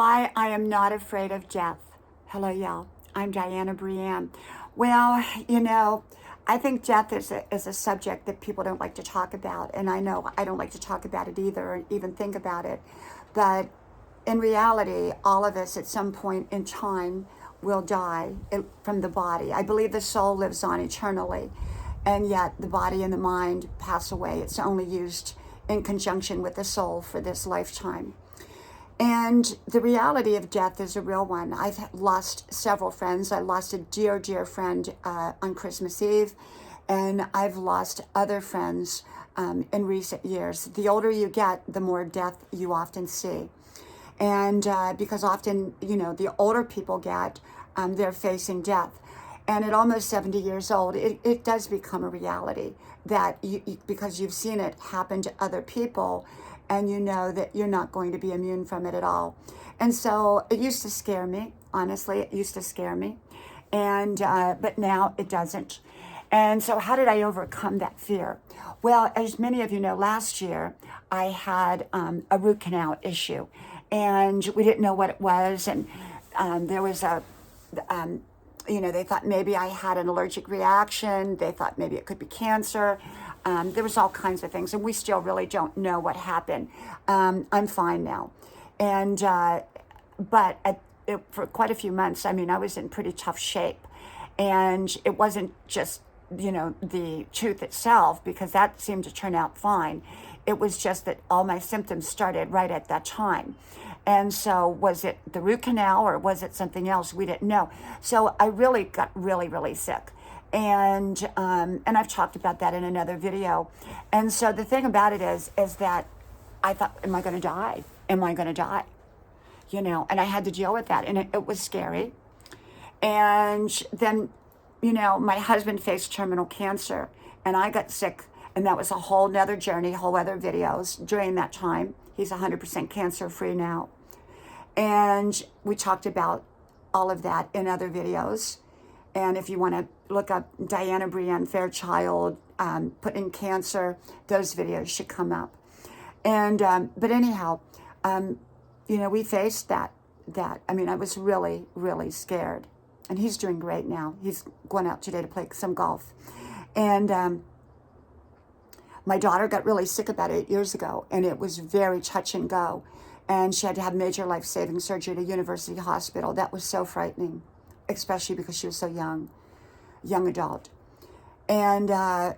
I am not afraid of death. Hello, y'all. I'm Diana Brienne. Well, I think death is a subject that people don't like to talk about. And I know I don't like to talk about it either, or even think about it. But in reality, all of us at some point in time will die from the body. I believe the soul lives on eternally. And yet the body and the mind pass away. It's only used in conjunction with the soul for this lifetime. And the reality of death is a real one. I've lost several friends. I lost a dear, dear friend on Christmas Eve, and I've lost other friends in recent years. The older you get, the more death you often see. And because often, the older people get, they're facing death. And at almost 70 years old, it does become a reality that because you've seen it happen to other people, and you know that you're not going to be immune from it at all. And so it used to scare me, honestly, it used to scare me. And but now it doesn't. And so how did I overcome that fear? Well, as many of you know, last year I had a root canal issue, and we didn't know what it was. And there was they thought maybe I had an allergic reaction. They thought maybe it could be cancer. There was all kinds of things, and we still really don't know what happened. I'm fine now. And for quite a few months, I was in pretty tough shape. And it wasn't just, the tooth itself, because that seemed to turn out fine. It was just that all my symptoms started right at that time. And so was it the root canal or was it something else? We didn't know. So I really got really, really sick. And I've talked about that in another video. And so the thing about it is that I thought, am I going to die? Am I going to die? And I had to deal with that. And it was scary. And then, my husband faced terminal cancer and I got sick. And that was a whole nother journey, whole other videos during that time. He's 100% cancer free now. And we talked about all of that in other videos. And if you want to look up Diana Brienne Fairchild, put in cancer, those videos should come up. And, but anyhow, we faced that. I was really, really scared. And he's doing great now. He's going out today to play some golf. And my daughter got really sick about 8 years ago, and it was very touch and go. And she had to have major life-saving surgery at a university hospital. That was so frightening, especially because she was so young adult. And I've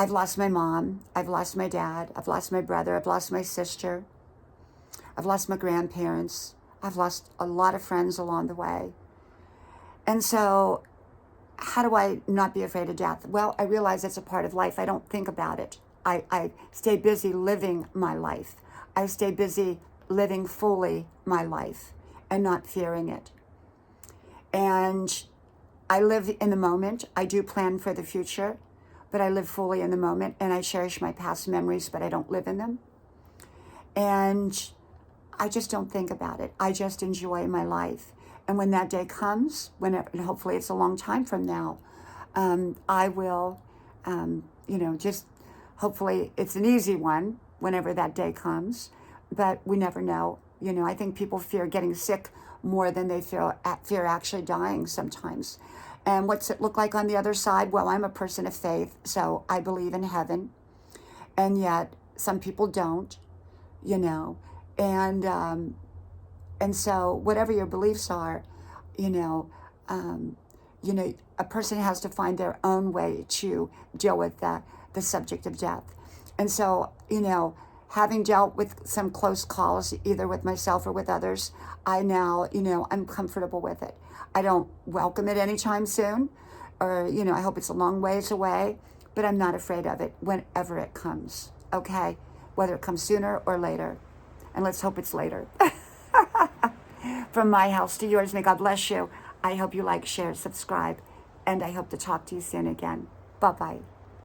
lost my mom, I've lost my dad, I've lost my brother, I've lost my sister, I've lost my grandparents, I've lost a lot of friends along the way. And so how do I not be afraid of death? Well, I realize it's a part of life. I don't think about it. I stay busy living my life. I stay busy living fully my life and not fearing it. And I live in the moment. I do plan for the future, but I live fully in the moment, and I cherish my past memories, but I don't live in them. And I just don't think about it. I just enjoy my life. And when that day comes, whenever, and hopefully it's a long time from now, I will, just hopefully it's an easy one whenever that day comes, but we never know. I think people fear getting sick more than they fear actually dying sometimes. And what's it look like on the other side? Well, I'm a person of faith, so I believe in heaven. And yet some people don't, and so whatever your beliefs are, a person has to find their own way to deal with the subject of death. And so, having dealt with some close calls, either with myself or with others, I now, I'm comfortable with it. I don't welcome it anytime soon, or, I hope it's a long ways away, but I'm not afraid of it whenever it comes, okay? Whether it comes sooner or later. And let's hope it's later. From my house to yours, may God bless you. I hope you like, share, subscribe, and I hope to talk to you soon again. Bye-bye.